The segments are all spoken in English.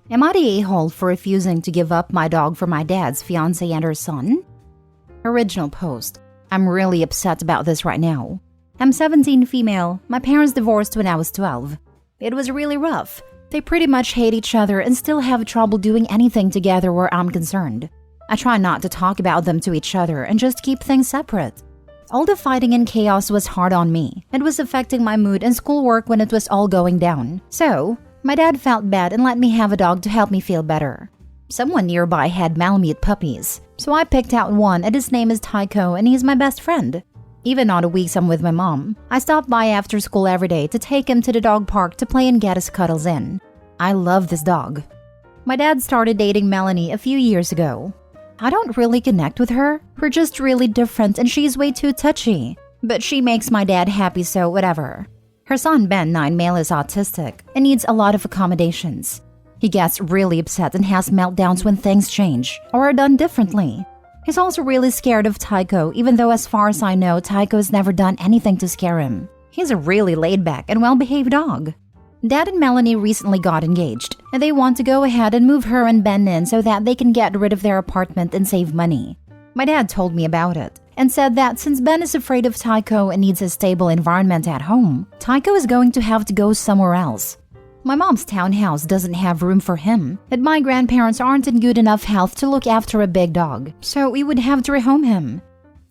Am I the a-hole for refusing to give up my dog for my dad's fiancée and her son? Original post. I'm really upset about this right now. I'm 17 female. My parents divorced when I was 12. It was really rough. They pretty much hate each other and still have trouble doing anything together where I'm concerned. I try not to talk about them to each other and just keep things separate. All the fighting and chaos was hard on me. It was affecting my mood and schoolwork when it was all going down. So, my dad felt bad and let me have a dog to help me feel better. Someone nearby had Malamute puppies, so I picked out one and his name is Tycho and he's my best friend. Even on the weeks I'm with my mom, I stop by after school every day to take him to the dog park to play and get his cuddles in. I love this dog. My dad started dating Melanie a few years ago. I don't really connect with her. We're just really different and she's way too touchy. But she makes my dad happy, so whatever. Her son Ben, 9 male, is autistic and needs a lot of accommodations. He gets really upset and has meltdowns when things change or are done differently. He's also really scared of Tycho, even though as far as I know, Tycho has never done anything to scare him. He's a really laid-back and well-behaved dog. Dad and Melanie recently got engaged, and they want to go ahead and move her and Ben in so that they can get rid of their apartment and save money. My dad told me about it and said that since Ben is afraid of Tycho and needs a stable environment at home, Tycho is going to have to go somewhere else. My mom's townhouse doesn't have room for him, and my grandparents aren't in good enough health to look after a big dog, so we would have to rehome him.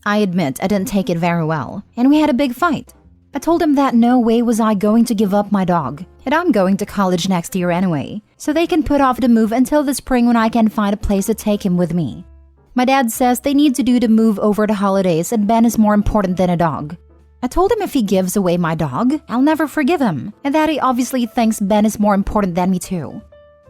I admit I didn't take it very well, and we had a big fight. I told him that no way was I going to give up my dog, and I'm going to college next year anyway, so they can put off the move until the spring when I can find a place to take him with me. My dad says they need to do the move over the holidays and Ben is more important than a dog. I told him if he gives away my dog, I'll never forgive him, and that he obviously thinks Ben is more important than me too.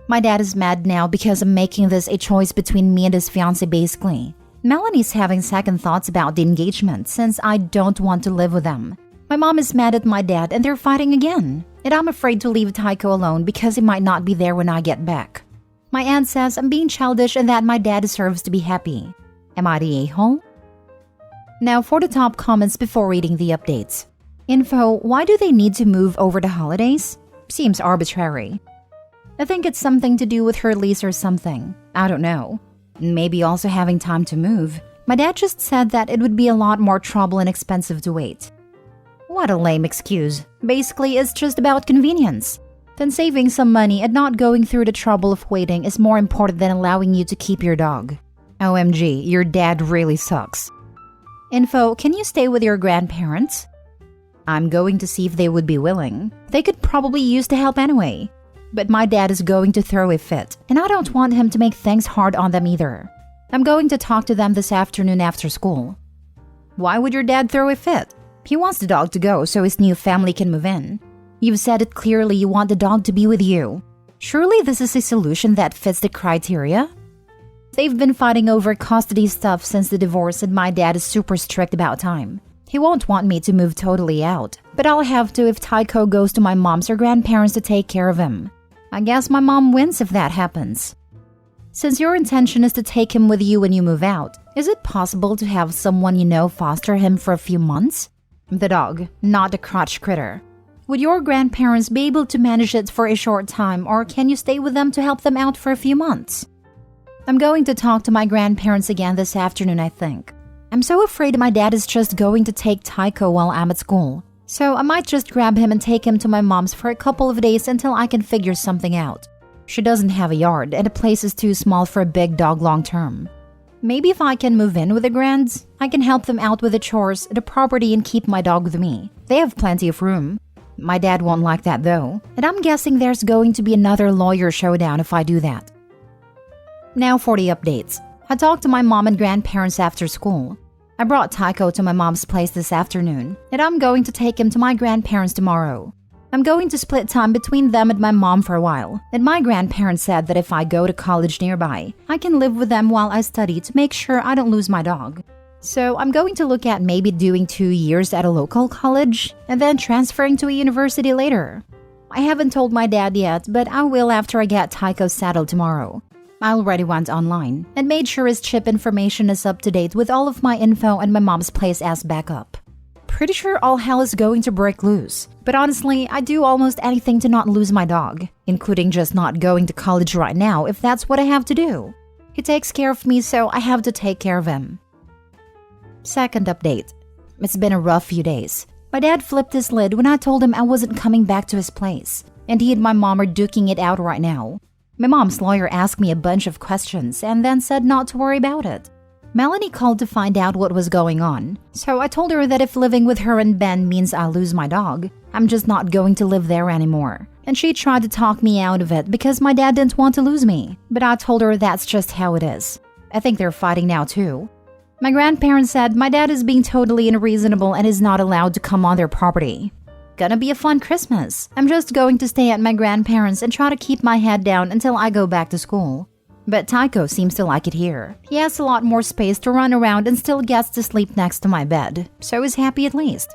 My dad is mad now because I'm making this a choice between me and his fiancé basically. Melanie's having second thoughts about the engagement since I don't want to live with them. My mom is mad at my dad and they're fighting again, and I'm afraid to leave Tycho alone because he might not be there when I get back. My aunt says I'm being childish and that my dad deserves to be happy. Am I the a-hole? Now for the top comments before reading the updates. Info, why do they need to move over the holidays? Seems arbitrary. I think it's something to do with her lease or something. I don't know. Maybe also having time to move. My dad just said that it would be a lot more trouble and expensive to wait. What a lame excuse. Basically, it's just about convenience. Then saving some money and not going through the trouble of waiting is more important than allowing you to keep your dog. OMG, your dad really sucks. Info, can you stay with your grandparents? I'm going to see if they would be willing. They could probably use the help anyway. But my dad is going to throw a fit, and I don't want him to make things hard on them either. I'm going to talk to them this afternoon after school. Why would your dad throw a fit? He wants the dog to go so his new family can move in. You've said it clearly you want the dog to be with you. Surely this is a solution that fits the criteria? They've been fighting over custody stuff since the divorce and my dad is super strict about time. He won't want me to move totally out, but I'll have to if Tycho goes to my mom's or grandparents to take care of him. I guess my mom wins if that happens. Since your intention is to take him with you when you move out, is it possible to have someone you know foster him for a few months? The dog, not the crotch critter. Would your grandparents be able to manage it for a short time, or can you stay with them to help them out for a few months? I'm going to talk to my grandparents again this afternoon, I think. I'm so afraid my dad is just going to take Tycho while I'm at school. So I might just grab him and take him to my mom's for a couple of days until I can figure something out. She doesn't have a yard and the place is too small for a big dog long term. Maybe if I can move in with the grands, I can help them out with the chores, the property, and keep my dog with me. They have plenty of room. My dad won't like that though, and I'm guessing there's going to be another lawyer showdown if I do that. Now for the updates. I talked to my mom and grandparents after school. I brought Tycho to my mom's place this afternoon, and I'm going to take him to my grandparents tomorrow. I'm going to split time between them and my mom for a while, and my grandparents said that if I go to college nearby, I can live with them while I study to make sure I don't lose my dog. So I'm going to look at maybe doing 2 years at a local college, and then transferring to a university later. I haven't told my dad yet, but I will after I get Tycho settled tomorrow. I already went online and made sure his chip information is up to date with all of my info and my mom's place as backup. Pretty sure all hell is going to break loose. But honestly, I'd do almost anything to not lose my dog, including just not going to college right now if that's what I have to do. He takes care of me, so I have to take care of him. Second update. It's been a rough few days. My dad flipped his lid when I told him I wasn't coming back to his place, and he and my mom are duking it out right now. My mom's lawyer asked me a bunch of questions and then said not to worry about it. Melanie called to find out what was going on, so I told her that if living with her and Ben means I'll lose my dog, I'm just not going to live there anymore. And she tried to talk me out of it because my dad didn't want to lose me, but I told her that's just how it is. I think they're fighting now too. My grandparents said my dad is being totally unreasonable and is not allowed to come on their property. Gonna be a fun Christmas. I'm just going to stay at my grandparents and try to keep my head down until I go back to school. But Tycho seems to like it here. He has a lot more space to run around and still gets to sleep next to my bed, so he's happy at least.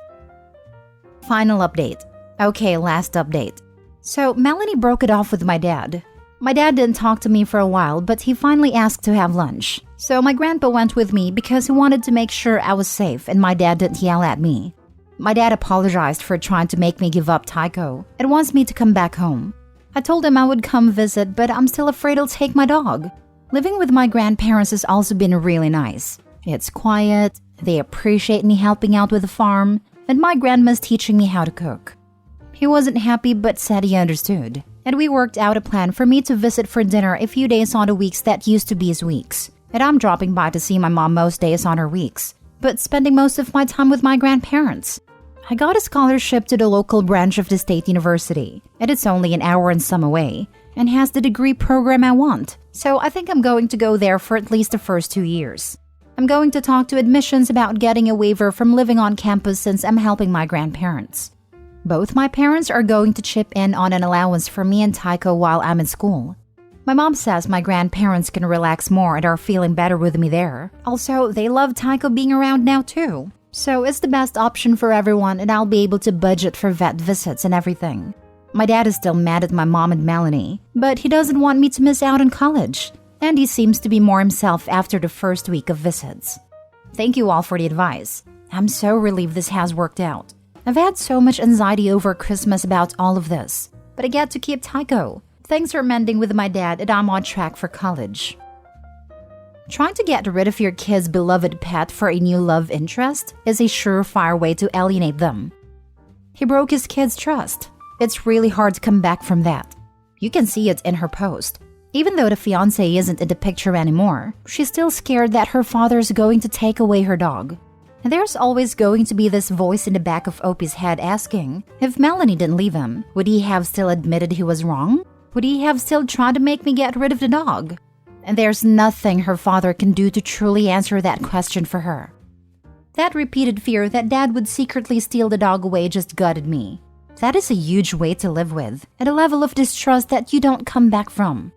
Final update. Okay, last update. So Melanie broke it off with my dad. My dad didn't talk to me for a while, but he finally asked to have lunch. So my grandpa went with me because he wanted to make sure I was safe and my dad didn't yell at me. My dad apologized for trying to make me give up Tycho and wants me to come back home. I told him I would come visit, but I'm still afraid he'll take my dog. Living with my grandparents has also been really nice. It's quiet, they appreciate me helping out with the farm, and my grandma's teaching me how to cook. He wasn't happy but said he understood, and we worked out a plan for me to visit for dinner a few days on the weeks that used to be his weeks. And I'm dropping by to see my mom most days on her weeks, but spending most of my time with my grandparents. I got a scholarship to the local branch of the state university, and it's only an hour and some away, and has the degree program I want, so I think I'm going to go there for at least the first 2 years. I'm going to talk to admissions about getting a waiver from living on campus since I'm helping my grandparents. Both my parents are going to chip in on an allowance for me and Tycho while I'm in school. My mom says my grandparents can relax more and are feeling better with me there. Also, they love Tycho being around now too. So it's the best option for everyone and I'll be able to budget for vet visits and everything. My dad is still mad at my mom and Melanie, but he doesn't want me to miss out on college. And he seems to be more himself after the first week of visits. Thank you all for the advice. I'm so relieved this has worked out. I've had so much anxiety over Christmas about all of this, but I get to keep Tycho. Things are mending with my dad and I'm on track for college. Trying to get rid of your kid's beloved pet for a new love interest is a surefire way to alienate them. He broke his kid's trust. It's really hard to come back from that. You can see it in her post. Even though the fiancé isn't in the picture anymore, she's still scared that her father's going to take away her dog. And there's always going to be this voice in the back of Opie's head asking, if Melanie didn't leave him, would he have still admitted he was wrong? Would he have still tried to make me get rid of the dog? And there's nothing her father can do to truly answer that question for her. That repeated fear that dad would secretly steal the dog away just gutted me. That is a huge weight to live with, at a level of distrust that you don't come back from.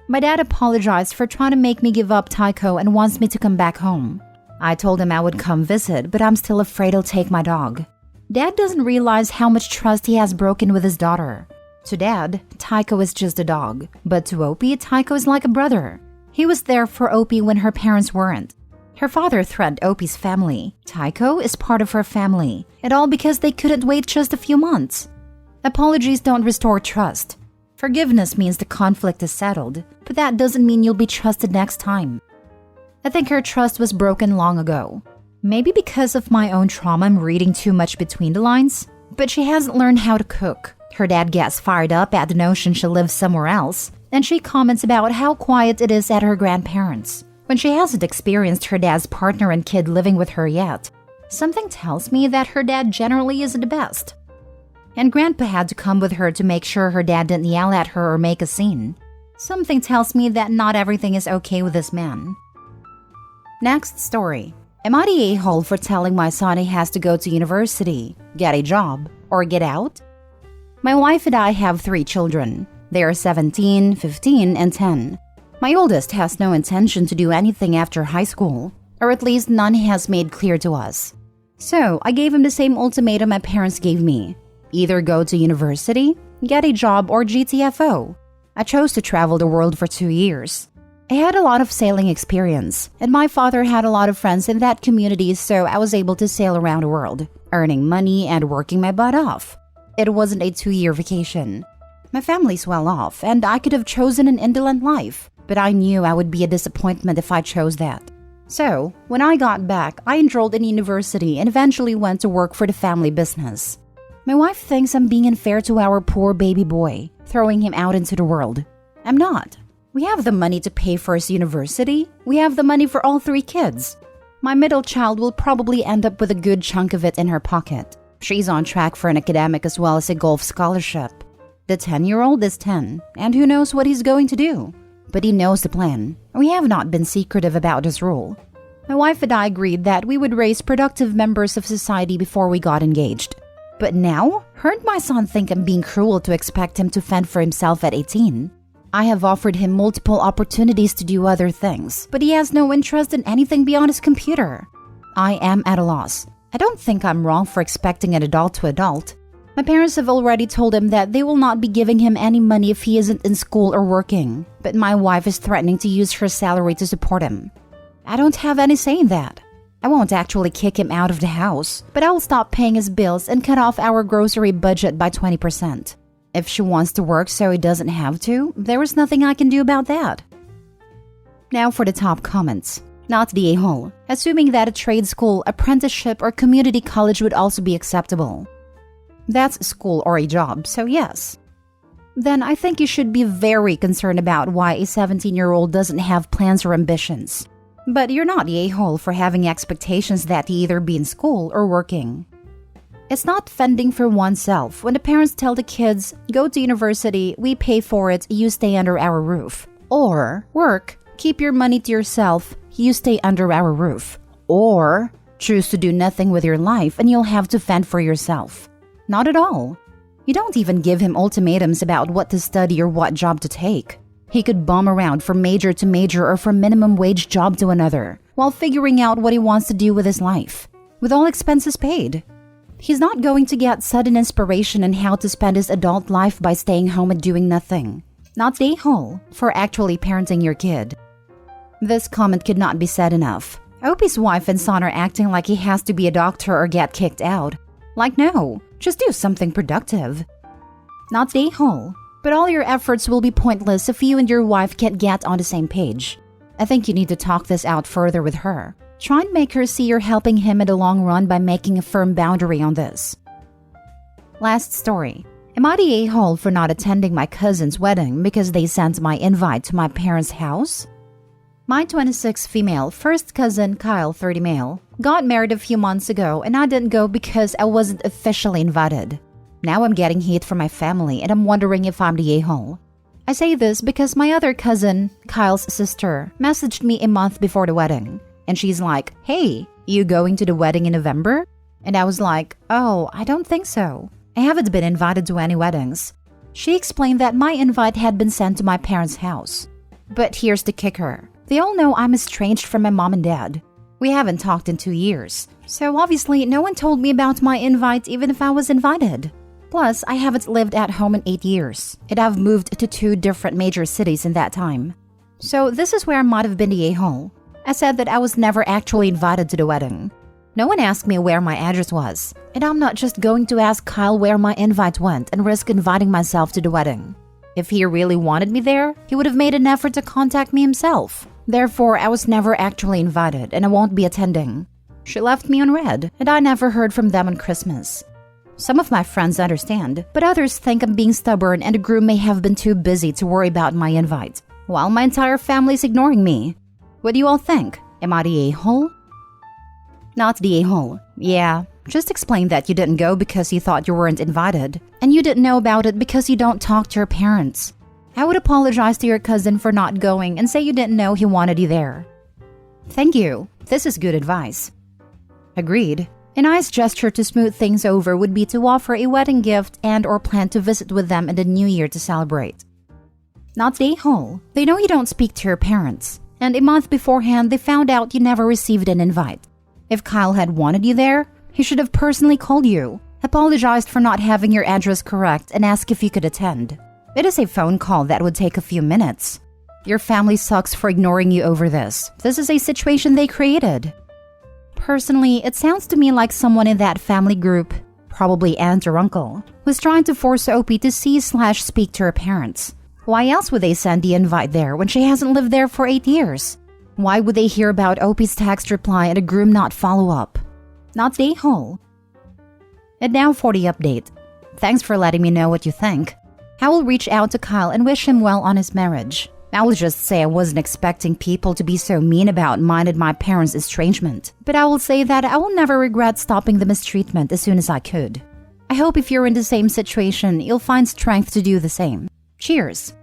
My dad apologized for trying to make me give up Tycho and wants me to come back home. I told him I would come visit, but I'm still afraid he'll take my dog. Dad doesn't realize how much trust he has broken with his daughter. To Dad, Tycho is just a dog, but to Opie, Tycho is like a brother. He was there for Opie when her parents weren't. Her father threatened Opie's family. Tycho is part of her family, and all because they couldn't wait just a few months. Apologies don't restore trust. Forgiveness means the conflict is settled, but that doesn't mean you'll be trusted next time. I think her trust was broken long ago. Maybe because of my own trauma I'm reading too much between the lines, but she hasn't learned how to cook. Her dad gets fired up at the notion she lives somewhere else, and she comments about how quiet it is at her grandparents, when she hasn't experienced her dad's partner and kid living with her yet. Something tells me that her dad generally isn't the best. And Grandpa had to come with her to make sure her dad didn't yell at her or make a scene. Something tells me that not everything is okay with this man. Next story. Am I the a-hole for telling my son he has to go to university, get a job, or get out? My wife and I have 3 children. They are 17, 15, and 10. My oldest has no intention to do anything after high school, or at least none he has made clear to us. So I gave him the same ultimatum my parents gave me. Either go to university, get a job, or GTFO. I chose to travel the world for 2 years. I had a lot of sailing experience, and my father had a lot of friends in that community, so I was able to sail around the world, earning money and working my butt off. It wasn't a 2-year vacation. My family's well off, and I could have chosen an indolent life, but I knew I would be a disappointment if I chose that. So, when I got back, I enrolled in university and eventually went to work for the family business. My wife thinks I'm being unfair to our poor baby boy, throwing him out into the world. I'm not. We have the money to pay for his university. We have the money for all 3 kids. My middle child will probably end up with a good chunk of it in her pocket. She's on track for an academic as well as a golf scholarship. The 10-year-old is 10, and who knows what he's going to do. But he knows the plan. We have not been secretive about this rule. My wife and I agreed that we would raise productive members of society before we got engaged. But now, her and my son think I'm being cruel to expect him to fend for himself at 18. I have offered him multiple opportunities to do other things, but he has no interest in anything beyond his computer. I am at a loss. I don't think I'm wrong for expecting an adult to adult. My parents have already told him that they will not be giving him any money if he isn't in school or working, but my wife is threatening to use her salary to support him. I don't have any say in that. I won't actually kick him out of the house, but I will stop paying his bills and cut off our grocery budget by 20%. If she wants to work so he doesn't have to, there is nothing I can do about that. Now for the top comments. Not the a-hole, assuming that a trade school, apprenticeship, or community college would also be acceptable. That's school or a job, so yes. Then I think you should be very concerned about why a 17-year-old doesn't have plans or ambitions. But you're not the a-hole for having expectations that he either be in school or working. It's not fending for oneself when the parents tell the kids, go to university, we pay for it, you stay under our roof. Or, work, keep your money to yourself, you stay under our roof. Or, choose to do nothing with your life and you'll have to fend for yourself. Not at all. You don't even give him ultimatums about what to study or what job to take. He could bum around from major to major or from minimum wage job to another, while figuring out what he wants to do with his life, with all expenses paid. He's not going to get sudden inspiration on how to spend his adult life by staying home and doing nothing. Not the a-hole for actually parenting your kid. This comment could not be said enough. I hope his wife and son are acting like he has to be a doctor or get kicked out. Like, no, just do something productive. Not the a-hole, but all your efforts will be pointless if you and your wife can't get on the same page. I think you need to talk this out further with her. Try and make her see you're helping him in the long run by making a firm boundary on this. Last story. Am I the a-hole for not attending my cousin's wedding because they sent my invite to my parents' house? My 26 female first cousin, Kyle, 30 male, got married a few months ago and I didn't go because I wasn't officially invited. Now I'm getting heat from my family and I'm wondering if I'm the a-hole. I say this because my other cousin, Kyle's sister, messaged me a month before the wedding. And she's like, hey, you going to the wedding in November? And I was like, oh, I don't think so. I haven't been invited to any weddings. She explained that my invite had been sent to my parents' house. But here's the kicker. They all know I'm estranged from my mom and dad. We haven't talked in 2 years. So obviously no one told me about my invite even if I was invited. Plus, I haven't lived at home in 8 years. And I've moved to 2 different major cities in that time. So this is where I might have been the a-hole. I said that I was never actually invited to the wedding. No one asked me where my address was, and I'm not just going to ask Kyle where my invite went and risk inviting myself to the wedding. If he really wanted me there, he would have made an effort to contact me himself. Therefore, I was never actually invited and I won't be attending. She left me on red, and I never heard from them on Christmas. Some of my friends understand, but others think I'm being stubborn and the groom may have been too busy to worry about my invite, while my entire family is ignoring me. What do you all think? Am I the a-hole? Not the a-hole. Yeah, just explain that you didn't go because you thought you weren't invited, and you didn't know about it because you don't talk to your parents. I would apologize to your cousin for not going and say you didn't know he wanted you there. Thank you. This is good advice. Agreed. A nice gesture to smooth things over would be to offer a wedding gift and or plan to visit with them in the new year to celebrate. Not the a-hole. They know you don't speak to your parents. And a month beforehand, they found out you never received an invite. If Kyle had wanted you there, he should have personally called you, apologized for not having your address correct, and asked if you could attend. It is a phone call that would take a few minutes. Your family sucks for ignoring you over this. This is a situation they created. Personally, it sounds to me like someone in that family group, probably aunt or uncle, was trying to force OP to see/speak to her parents. Why else would they send the invite there when she hasn't lived there for 8 years? Why would they hear about OP's text reply and a groom not follow up? Not day hole. And now for the update. Thanks for letting me know what you think. I will reach out to Kyle and wish him well on his marriage. I will just say I wasn't expecting people to be so mean about mine and my parents' estrangement. But I will say that I will never regret stopping the mistreatment as soon as I could. I hope if you're in the same situation, you'll find strength to do the same. Cheers!